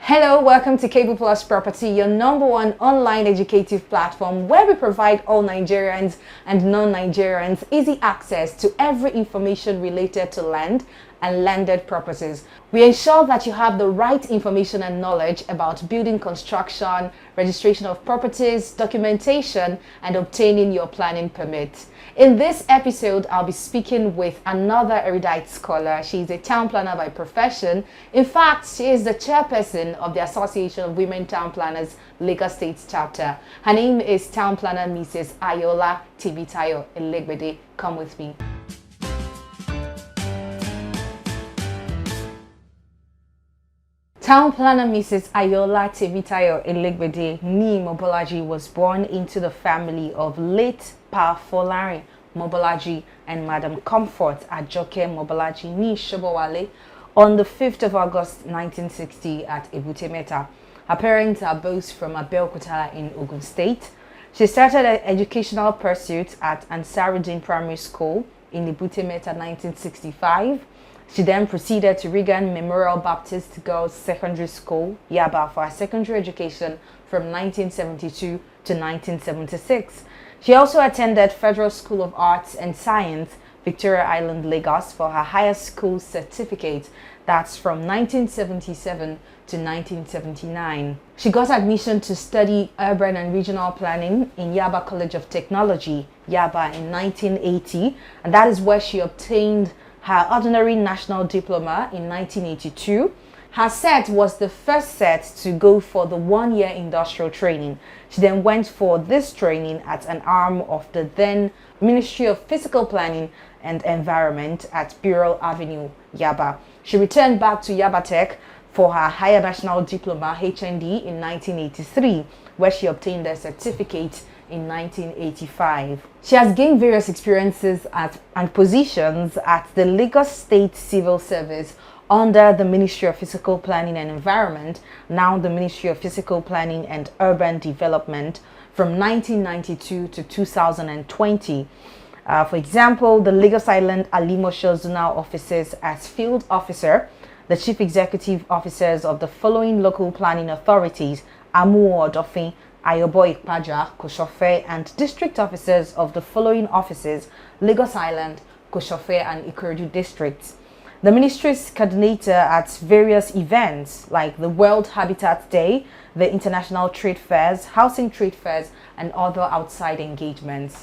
Hello, welcome to Tpl Property, your #1 online educative platform where we provide all Nigerians and non-Nigerians easy access to every information related to land and landed properties. We ensure that you have the right information and knowledge about building construction, registration of properties, documentation, and obtaining your planning permit. In this episode, I'll be speaking with another erudite scholar. She's a town planner by profession. In fact, she is the chairperson of the Association of Women Town Planners, Lagos State Chapter. Her name is Town Planner Mrs Ayo Elegbede. Come with me. Town planner Mrs. Ayo Elegbede Ni Mobolaji was born into the family of late Pa Folari Mobolaji and Madam Comfort Ajoke Mobolaji Ni Shobowale on the 5th of August 1960 at Ebute Metta. Her parents are both from Abeokuta in Ogun State. She started her educational pursuit at Ansaruddin Primary School in Ebute Metta 1965. She then proceeded to Regan Memorial Baptist Girls Secondary School, Yaba, for her secondary education from 1972 to 1976. She also attended Federal School of Arts and Science, Victoria Island, Lagos, for her higher school certificate. That's from 1977 to 1979. She got admission to study urban and regional planning in Yaba College of Technology, Yaba, in 1980, and that is where she obtained her ordinary national diploma in 1982. Her set was the first set to go for the 1-year industrial training. She then went for this training at an arm of the then Ministry of Physical Planning and Environment at Bureau Avenue, Yaba. She returned back to Yaba Tech for her higher national diploma HND in 1983, where she obtained a certificate in 1985. She has gained various experiences and positions at the Lagos State Civil Service under the Ministry of Physical Planning and Environment, now the Ministry of Physical Planning and Urban Development, from 1992 to 2020. For example, the Lagos Island Alimosho Zonal Offices as Field Officer, the Chief Executive Officers of the following local planning authorities: Amuwo Odofin, Ayobo Ikpaja, Koshofe, and district officers of the following offices: Lagos Island, Koshofe, and Ikorodu districts. The ministry's coordinator at various events like the World Habitat Day, the International Trade Fairs, Housing Trade Fairs, and other outside engagements.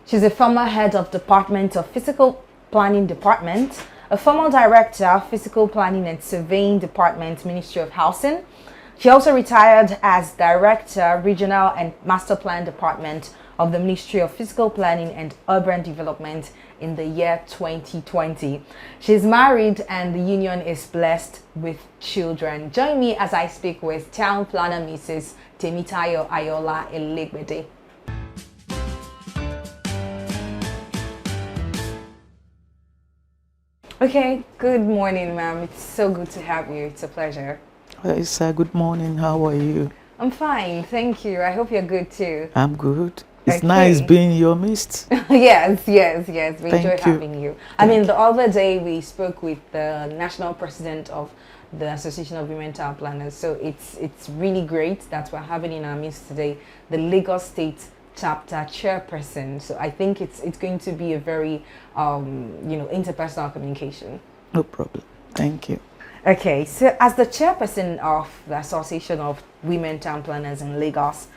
She's a former head of Department of Physical Planning Department, a former director, Physical Planning and Surveying Department, Ministry of Housing. She also retired as Director, Regional and Master Plan Department of the Ministry of Physical Planning and Urban Development in the year 2020. She's married and the union is blessed with children. Join me as I speak with Town Planner Mrs. Temitayo Ayola Elegbede. Okay, good morning, ma'am. It's so good to have you. It's a pleasure. It's good morning. How are you? I'm fine, thank you. I hope you're good too. I'm good. It's Okay. nice being in your midst. Yes. We enjoy Thank you. having you. I mean, the other day we spoke with the national president of the Association of Women Town Planners. So it's really great that we're having in our midst today the Lagos State Chapter chairperson. So I think it's going to be a very interpersonal communication. No problem. Thank you. Okay, so as the chairperson of the Association of Women Town Planners in Lagos,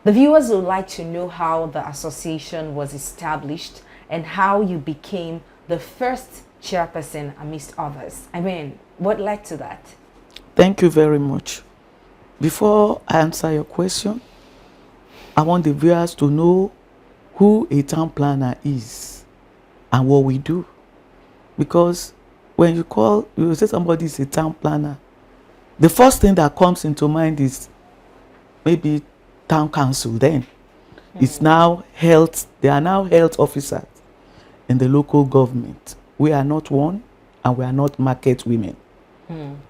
the viewers would like to know how the association was established and how you became the first chairperson amidst others. I mean, what led to that? Thank you very much. Before I answer your question, I want the viewers to know who a town planner is and what we do. Because when you say somebody is a town planner, the first thing that comes into mind is maybe town council then. It's now health, they are now health officers in the local government. We are not one and we are not market women.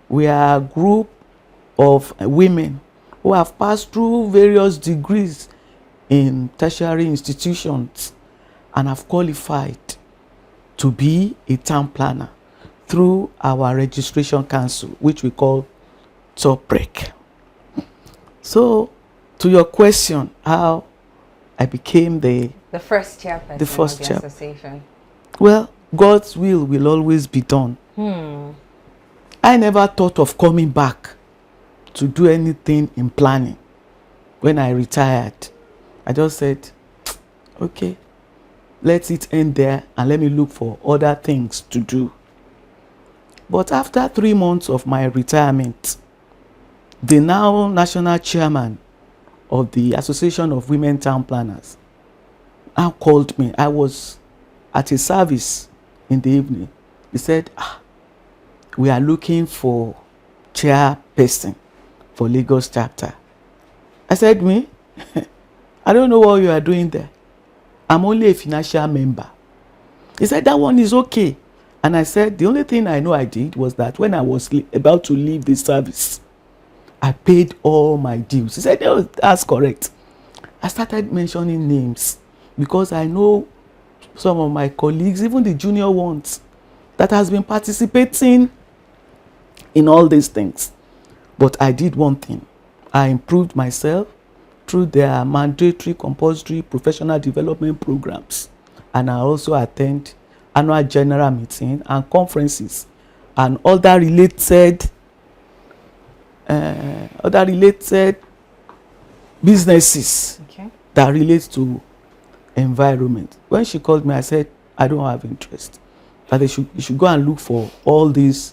We are a group of women who have passed through various degrees in tertiary institutions and have qualified to be a town planner through our registration council, which we call top break. So, to your question, how I became the first chairperson of the association. Well, God's will always be done. I never thought of coming back to do anything in planning. When I retired, I just said, okay, let it end there and let me look for other things to do. But after 3 months of my retirement, the now national chairman of the Association of Women Town Planners now called me. I was at a service in the evening. He said, we are looking for chairperson for Lagos chapter. I said, me? I don't know what you are doing there. I'm only a financial member. He said, that one is okay. And I said, the only thing I know I did was that when I was about to leave the service, I paid all my dues. He said, oh, that's correct. I started mentioning names because I know some of my colleagues, even the junior ones, that has been participating in all these things. But I did one thing. I improved myself through their mandatory, compulsory professional development programs. And I also attend annual general meeting and conferences and other related businesses that relate to environment. When she called me, I said, I don't have interest. That you should go and look for all these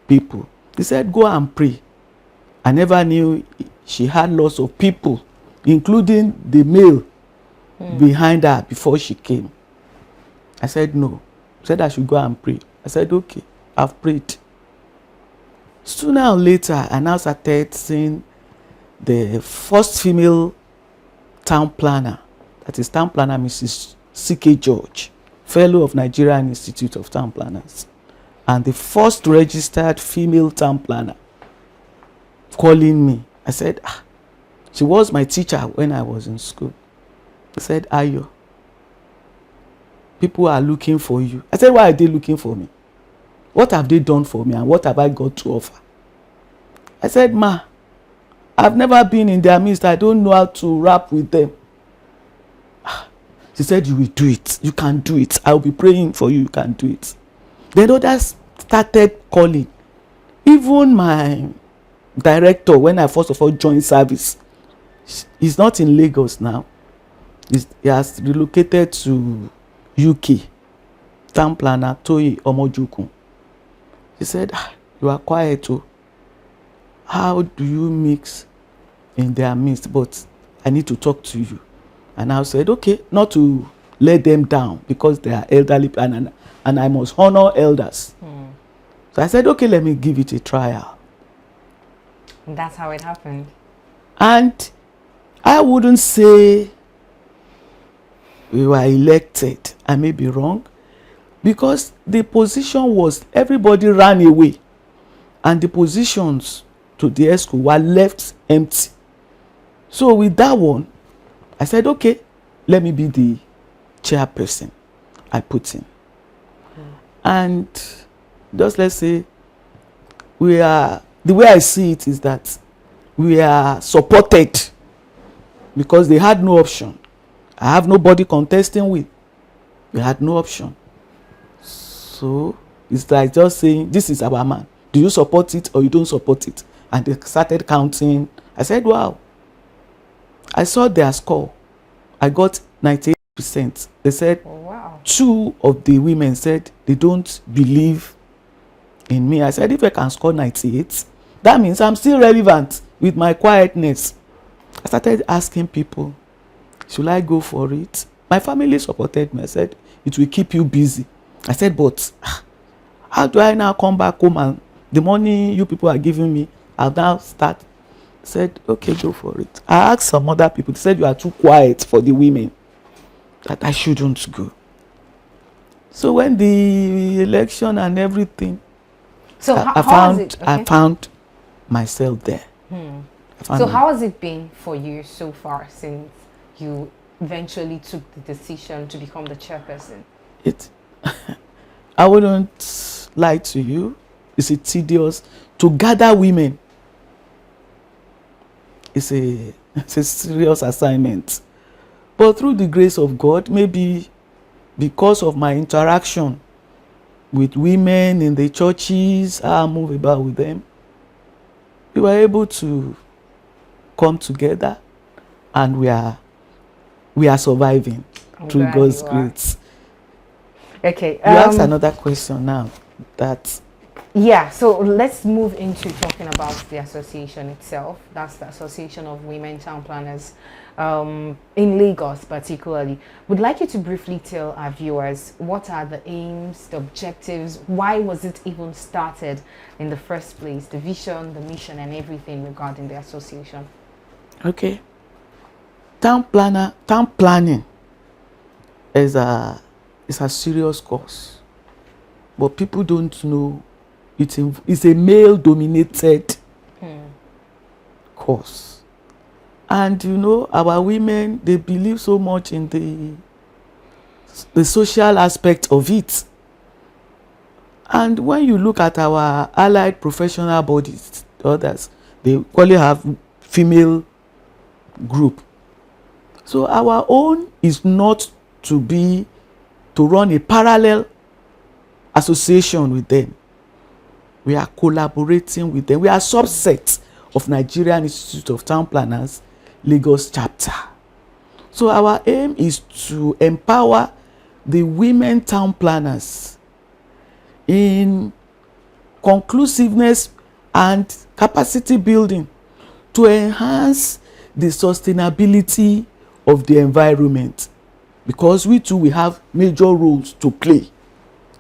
people. He said, go and pray. I never knew she had lots of people, including the male behind her before she came. I said, no. He said I should go and pray. I said, okay, I've prayed. Sooner or later, I now started seeing the first female town planner, that is town planner Mrs C.K. George, fellow of Nigerian Institute of Town Planners, and the first registered female town planner calling me. I said, she was my teacher when I was in school. He said, Ayo, people are looking for you. I said, why are they looking for me? What have they done for me and what have I got to offer? I said, ma, I've never been in their midst. I don't know how to rap with them. She said, you will do it. You can do it. I'll be praying for you. You can do it. Then others started calling. Even my director, when I first of all joined service, he's not in Lagos now. He has relocated to UK. Town planner Toyi Omojukun. He said, you are quiet too. How do you mix in their midst? But I need to talk to you. And I said, okay, not to let them down because they are elderly and I must honor elders. So I said, okay, let me give it a trial. And that's how it happened. And I wouldn't say we were elected. I may be wrong. Because the position was, everybody ran away. And the positions to the ESCO were left empty. So with that one, I said, okay, let me be the chairperson. I put in. And just let's say, the way I see it is that we are supported because they had no option. I have nobody contesting with. We had no option. So it's like just saying, this is our man. Do you support it or you don't support it? And they started counting. I said, wow. I saw their score. I got 98%. They said, oh, wow. 2 of the women said they don't believe in me. I said, if I can score 98, that means I'm still relevant with my quietness. I started asking people, should I go for it? My family supported me. I said, it will keep you busy. I said, but how do I now come back home and the money you people are giving me, I'll now start? I said, okay, go for it. I asked some other people. They said, you are too quiet for the women, that I shouldn't go. So when the election and everything, so I found myself there. So how has it been for you so far since you eventually took the decision to become the chairperson? I wouldn't lie to you. It's tedious to gather women it's a serious assignment. But through the grace of God, maybe because of my interaction with women in the churches, how I move about with them, we were able to come together, and we are surviving through God's grace. Okay. You asked another question now. Yeah, so let's move into talking about the association itself. That's the Association of Women Town Planners in Lagos particularly. Would like you to briefly tell our viewers what are the aims, the objectives, why was it even started in the first place, the vision, the mission and everything regarding the association. Okay. Town planning is a serious course, but people don't know it's a male dominated course. And you know, our women, they believe so much in the social aspect of it. And when you look at our allied professional bodies, others, they only have female group. So our own is not to run a parallel association with them. We are collaborating with them. We are a subset of Nigerian Institute of Town Planners, Lagos chapter. So our aim is to empower the women town planners in conclusiveness and capacity building to enhance the sustainability of the environment, because we too, we have major roles to play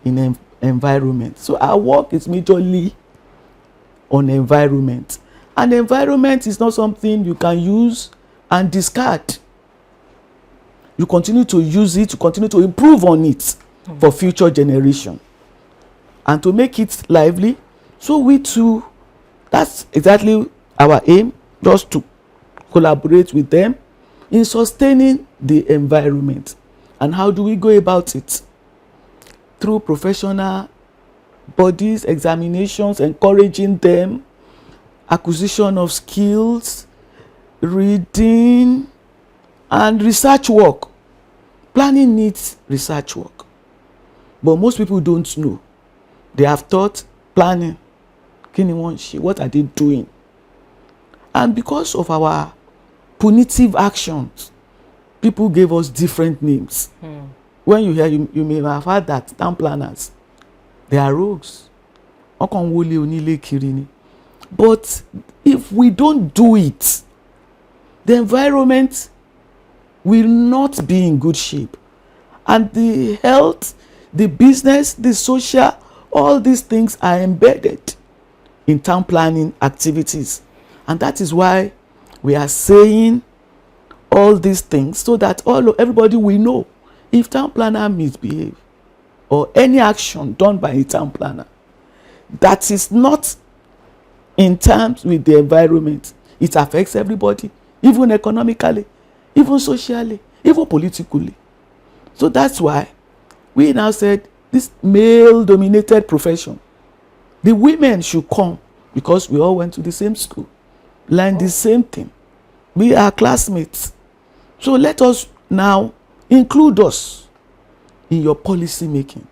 in environment. So our work is majorly on environment, and environment is not something you can use and discard. You continue to use it, you continue to improve on it for future generation and to make it lively. So we too, that's exactly our aim, just to collaborate with them in sustaining the environment. And how do we go about it? Through professional bodies, examinations, encouraging them, acquisition of skills, reading, and research work. Planning needs research work, but most people don't know. They have thought planning, what are they doing? And because of our punitive actions, people gave us different names. When you hear, you may have heard that town planners, they are rogues. But if we don't do it, the environment will not be in good shape. And the health, the business, the social, all these things are embedded in town planning activities. And that is why we are saying all these things, so that everybody will know if town planner misbehave or any action done by a town planner that is not in terms with the environment, it affects everybody, even economically, even socially, even politically. So that's why we now said this male-dominated profession, the women should come, because we all went to the same school, learn the same thing. We are classmates. So let us now include us in your policy making,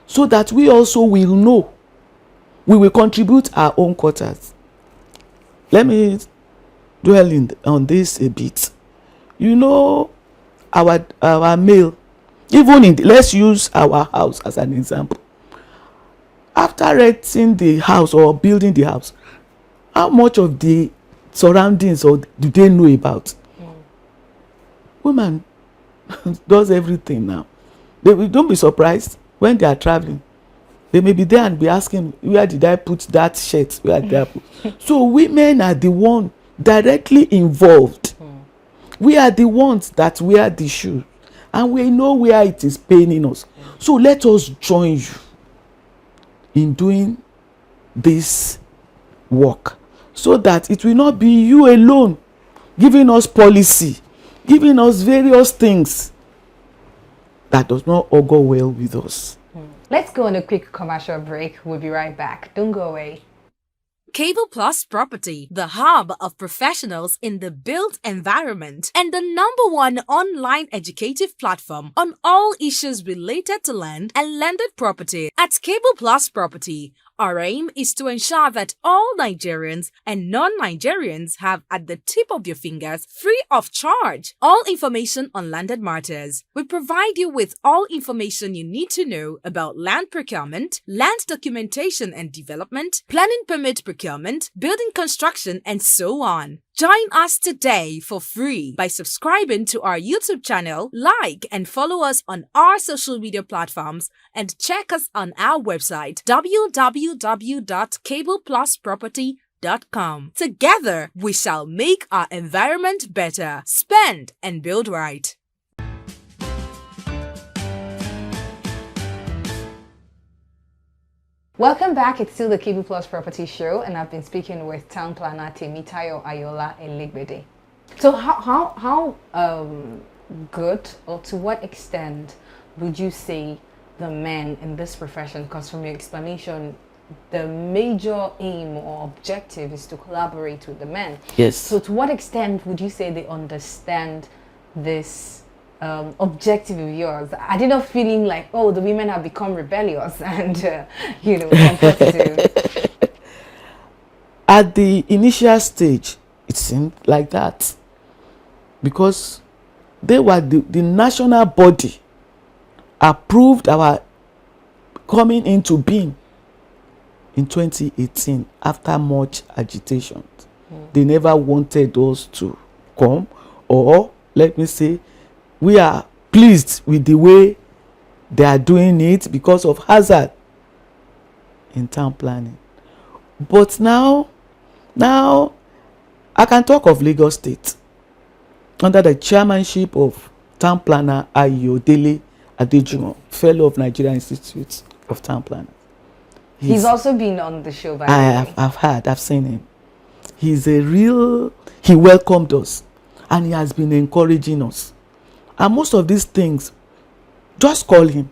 so that we also will know we will contribute our own quotas. Let me dwell on this a bit. You know, our male, even let's use our house as an example. After renting the house or building the house, how much of the surroundings do they know about? Woman does everything now. Don't be surprised when they are traveling. They may be there and be asking, where did I put that shirt? Where did I put? So women are the ones directly involved. We are the ones that wear the shoe, and we know where it is paining us. So let us join you in doing this work, so that it will not be you alone giving us policy, giving us various things that does not augur well with us. Let's go on a quick commercial break. We'll be right back. Don't go away. Cable Plus Property, the hub of professionals in the built environment and the #1 online educative platform on all issues related to land and landed property. At Cable Plus Property, our aim is to ensure that all Nigerians and non-Nigerians have at the tip of your fingers, free of charge, all information on landed matters. We provide you with all information you need to know about land procurement, land documentation and development, planning permit procurement, building construction, and so on. Join us today for free by subscribing to our YouTube channel, like and follow us on our social media platforms, and check us on our website www.cableplusproperty.com. Together, we shall make our environment better. Spend and build right. Welcome back. It's still the Tpl Plus Property Show, and I've been speaking with town planner Tpl Ayo Elegbede. So, how good, or to what extent would you say the men in this profession? Because from your explanation, the major aim or objective is to collaborate with the men. Yes. So, to what extent would you say they understand this objective of yours? Are they not feeling like, oh, the women have become rebellious and competitive? At the initial stage, it seemed like that, because they were the national body approved our coming into being in 2018 after much agitation. They never wanted us to come, or let me say, we are pleased with the way they are doing it because of hazard in town planning. But now I can talk of Lagos State under the chairmanship of town planner Ayo Elegbede, fellow of Nigeria Institute of Town Planners. He's also been on the show, by the way. I've seen him. He welcomed us, and he has been encouraging us. And most of these things, just call him.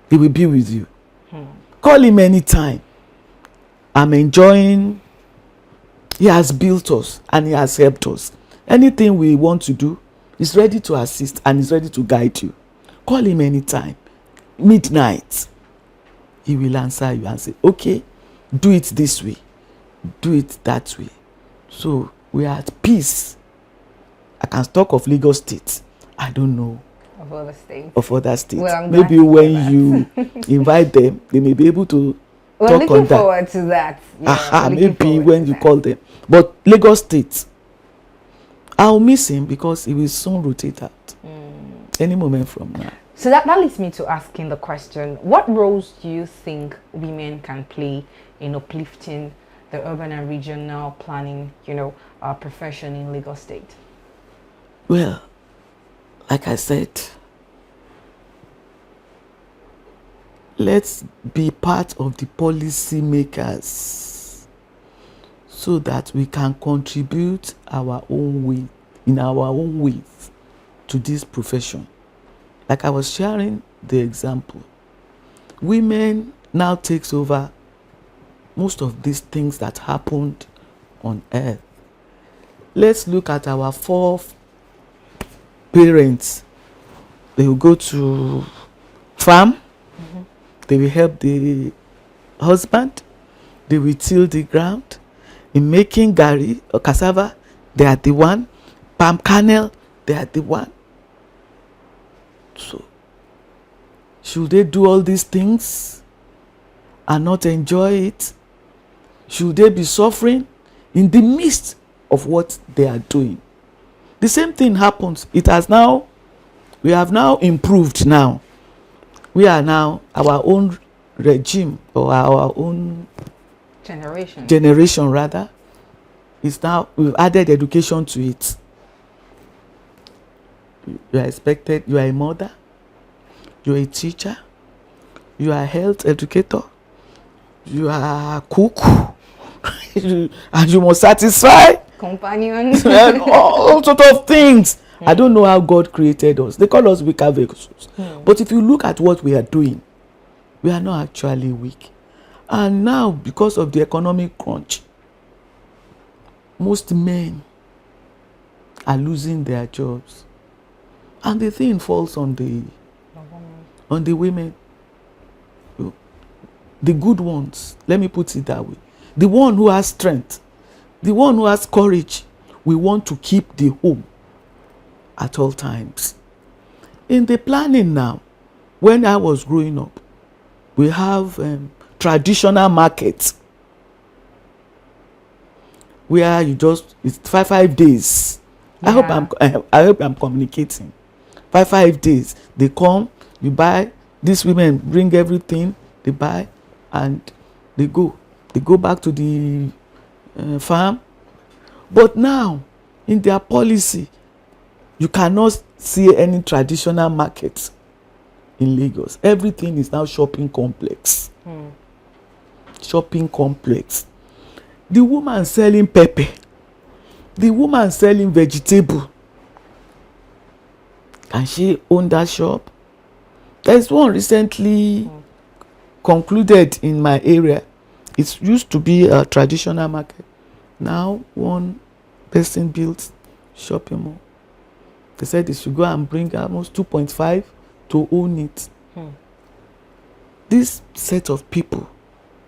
He will be with you. Call him anytime. I'm enjoying. He has built us and he has helped us. Anything we want to do, he's ready to assist and he's ready to guide you. Call him anytime. Midnight. He will answer you and say, okay, do it this way. Do it that way. So we are at peace. I can talk of Lagos State. I don't know of other states. Well, maybe when you invite them, they may be able to talk on that. We're looking forward to that. Yeah, maybe when you call them. But Lagos State, I'll miss him because he will soon rotate out any moment from now. So that leads me to asking the question, what roles do you think women can play in uplifting the urban and regional planning, profession in Lagos State? Well, like I said, let's be part of the policy makers so that we can contribute our own way, in our own ways, to this profession. Like I was sharing the example, women now takes over most of these things that happened on earth. Let's look at our parents. They will go to farm. They will help the husband. They will till the ground. In making gari or cassava, they are the one. Palm kernel, they are the one. So, should they do all these things and not enjoy it? Should they be suffering in the midst of what they are doing? The same thing happens. We have now improved now. We are now our own regime, or our own generation rather. Is now, we've added education to it. You are expected, you are a mother, you are a teacher, you are a health educator, you are a cook, and you must satisfy companions and all sorts of things. I don't know how God created us. They call us weaker vessels. But if you look at what we are doing, we are not actually weak. And now, because of the economic crunch, most men are losing their jobs. And the thing falls on the women. The good ones, let me put it that way. The one who has strength, the one who has courage, we want to keep the home at all times. In the planning now, when I was growing up, we have traditional markets where you just, it's 5 days. Yeah. I hope I'm communicating. 5 days. They come, you buy, these women bring everything, they buy, and they go back to the farm. But now, in their policy, you cannot see any traditional markets in Lagos. Everything is now shopping complex. Shopping complex. The woman selling pepper, the woman selling vegetable, can she own that shop? There's one recently concluded in my area. It used to be a traditional market. Now one person built shopping mall. They said they should go and bring almost 2.5 to own it. This set of people,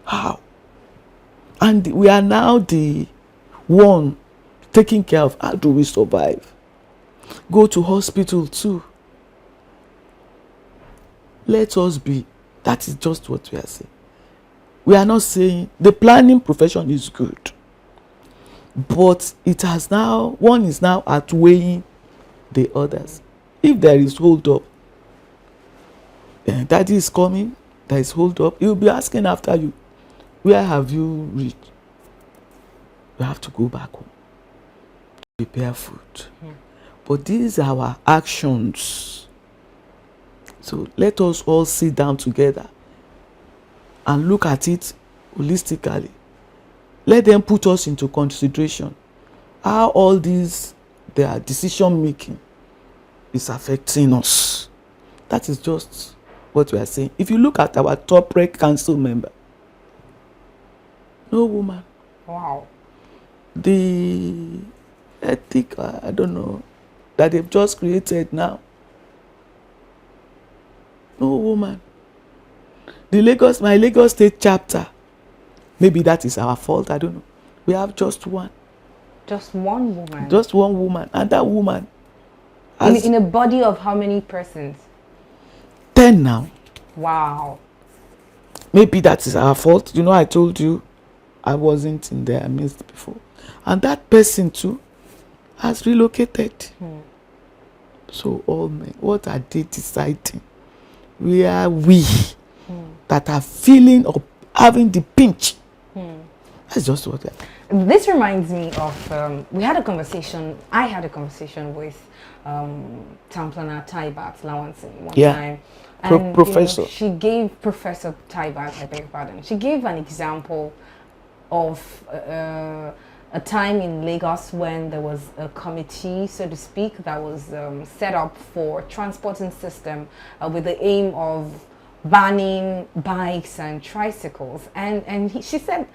how? And we are now the one taking care of how do we survive. Go to hospital too. Let us be. That is just what we are saying. We are not saying the planning profession is good, but it has now, one is now outweighing the others. If there is hold up, daddy is coming, there is hold up, he will be asking after you, where have you reached? You have to go back home to prepare food. But these are our actions. So let us all sit down together and look at it holistically. Let them put us into consideration how all these, their decision making is affecting us. That is just what we are saying. If you look at our top rec council member, no woman. Wow. The ethic, I don't know, that they've just created now, no woman. The Lagos, my Lagos State chapter, maybe that is our fault, I don't know. We have just one. Just one woman. Just one woman. And that woman has In a body of how many persons? 10 now. Wow. Maybe that is our fault. You know, I told you I wasn't in their midst before. And that person too has relocated. So all men, what are they deciding? Where we that are feeling or having the pinch. That's just what This reminds me of, we had a conversation, I had a conversation with town planner Taibat Lawanson one time. And Professor. She gave Professor Taibat, I beg your pardon, she gave an example of a time in Lagos when there was a committee, so to speak, that was set up for transporting system with the aim of banning bikes and tricycles. And she said,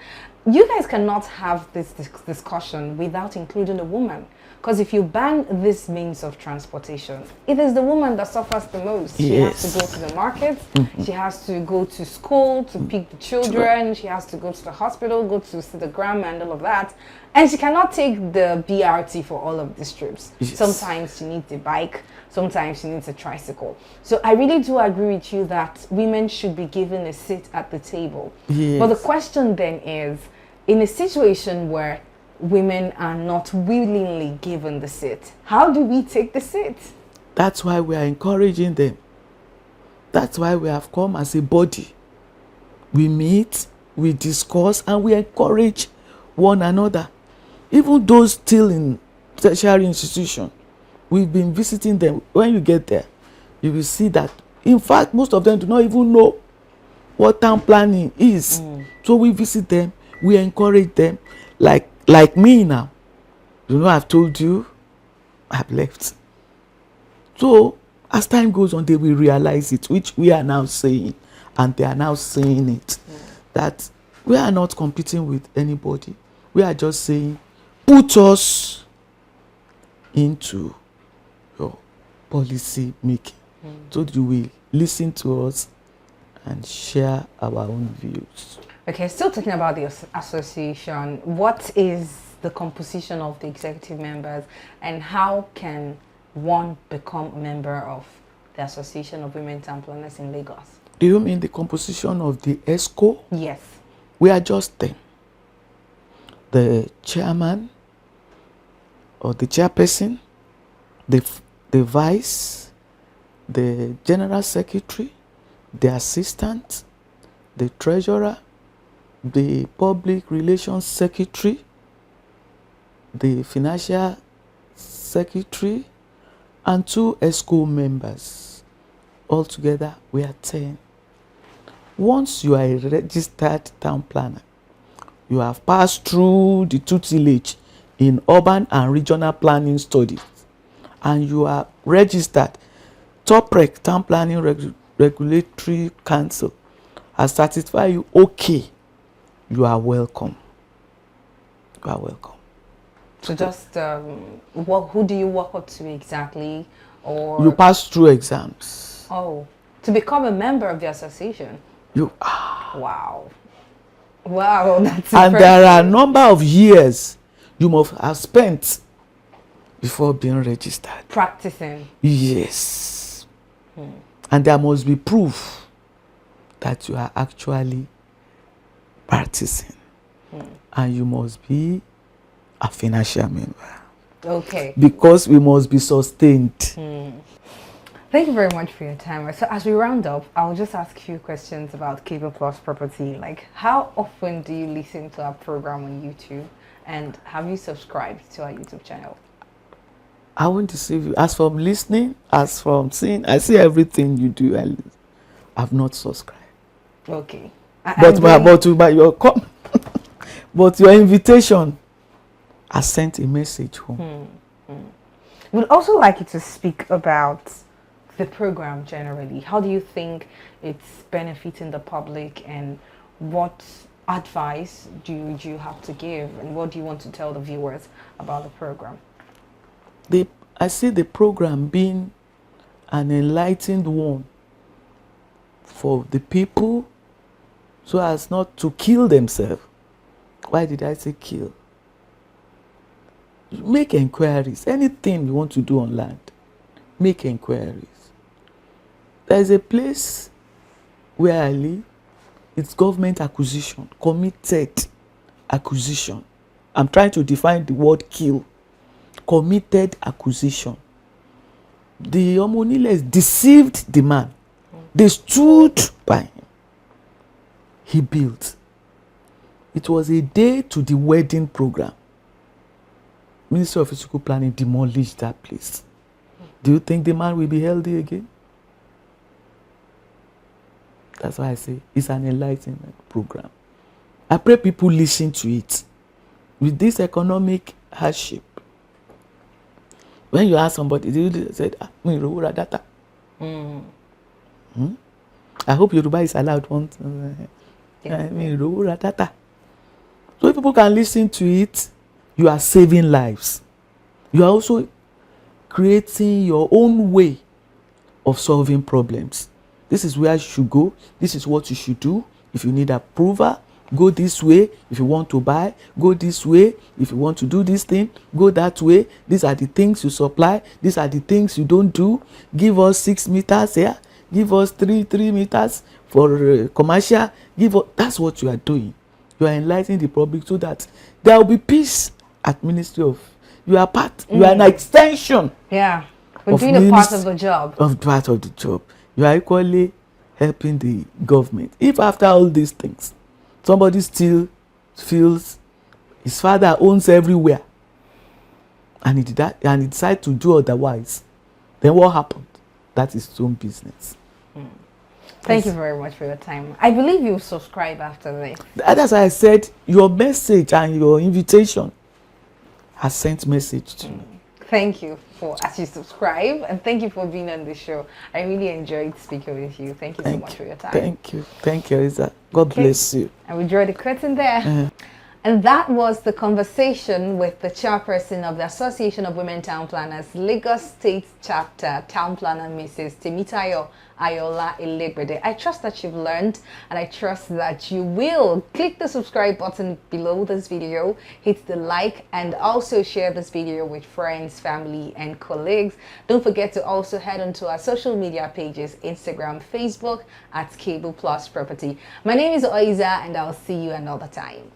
you guys cannot have this discussion without including a woman. Because if you ban this means of transportation, it is the woman that suffers the most. She has to go to the market, she has to go to school to pick the children, she has to go to the hospital, go to see the grandma and all of that. And she cannot take the BRT for all of these trips. Sometimes she needs a bike, sometimes she needs a tricycle. So I really do agree with you that women should be given a seat at the table. But the question then is, in a situation where women are not willingly given the seat, how do we take the seat? That's why we are encouraging them. That's why we have come as a body. We meet, we discuss, and we encourage one another. Even those still in tertiary institution, we've been visiting them. When you get there, you will see that, in fact, most of them do not even know what town planning is. So we visit them, we encourage them, like me now. You know, I've told you, I've left. So as time goes on, they will realize it, which we are now saying, and they are now saying it. that we are not competing with anybody. We are just saying, put us into your policy making. So you will listen to us and share our own views. Okay, still talking about the association, what is the composition of the executive members and how can one become a member of the Association of Women Town Planners in Lagos? Do you mean the composition of the ESCO? Yes. We are just 10. The chairman or the chairperson, the vice, the general secretary, the assistant, the treasurer, the public relations secretary, the financial secretary, and 2 ESCO members. Altogether, we are 10. Once you are a registered town planner, you have passed through the tutelage in urban and regional planning studies, and you are registered. TOPREC, Town Planning Regulatory Council, has satisfied you, okay, you are welcome. You are welcome. So just, who do you work up to exactly? Or you pass through exams. Oh, to become a member of the association? Wow. Wow, that's and impressive. there are a number of years you must have spent before being registered. Practicing. Yes. And there must be proof that you are actually practicing. And you must be a financial member. Okay. Because we must be sustained. Thank you very much for your time. So as we round up, I'll just ask a few questions about Cable Plus Property. Like, how often do you listen to our program on YouTube? And have you subscribed to our YouTube channel? I won't deceive you. As from listening, as from seeing, I see everything you do. I've not subscribed. Okay. But your invitation, I sent a message home. We'd also like you to speak about the program generally. How do you think it's benefiting the public, and what advice do you have to give, and what do you want to tell the viewers about the program? I see the program being an enlightened one for the people, so as not to kill themselves. Why did I say kill? Make inquiries. Anything you want to do on land, make inquiries. There is a place where I live. It's government acquisition, committed acquisition. I'm trying to define the word kill. Committed acquisition. The Omoniles deceived the man. They stood by him. He built. It was a day to the wedding program. Ministry of Physical Planning demolished that place. Do you think the man will be healthy again? That's why I say it's an enlightenment program. I pray people listen to it. With this economic hardship, when you ask somebody, they said, data. I hope Yoruba is allowed once. Data. So if people can listen to it, you are saving lives. You are also creating your own way of solving problems. This is where you should go. This is what you should do. If you need approval, go this way. If you want to buy, go this way. If you want to do this thing, go that way. These are the things you supply. These are the things you don't do. Give us 6 meters here. Give us 3 meters for commercial. That's what you are doing. You are enlightening the public so that there will be peace at Ministry of. You are part. You are an extension. Yeah, we're doing a part of the job. Part of the job. You are equally helping the government. If after all these things, somebody still feels his father owns everywhere, and he decides to do otherwise, then what happened? That is his own business. Thank you very much for your time. I believe you subscribe after this. That's why I said your message and your invitation has sent message to me. Thank you for as you subscribe, and thank you for being on the show. I really enjoyed speaking with you. Thank you so much for your time. Thank you, Isa. God bless you. And we draw the curtain there. And that was the conversation with the chairperson of the Association of Women Town Planners, Lagos State Chapter, Town Planner Mrs. Tpl Ayo Elegbede. I trust that you've learned, and I trust that you will. Click the subscribe button below this video, hit the like, and also share this video with friends, family, and colleagues. Don't forget to also head on to our social media pages, Instagram, Facebook, at Cable Plus Property. My name is Oiza, and I'll see you another time.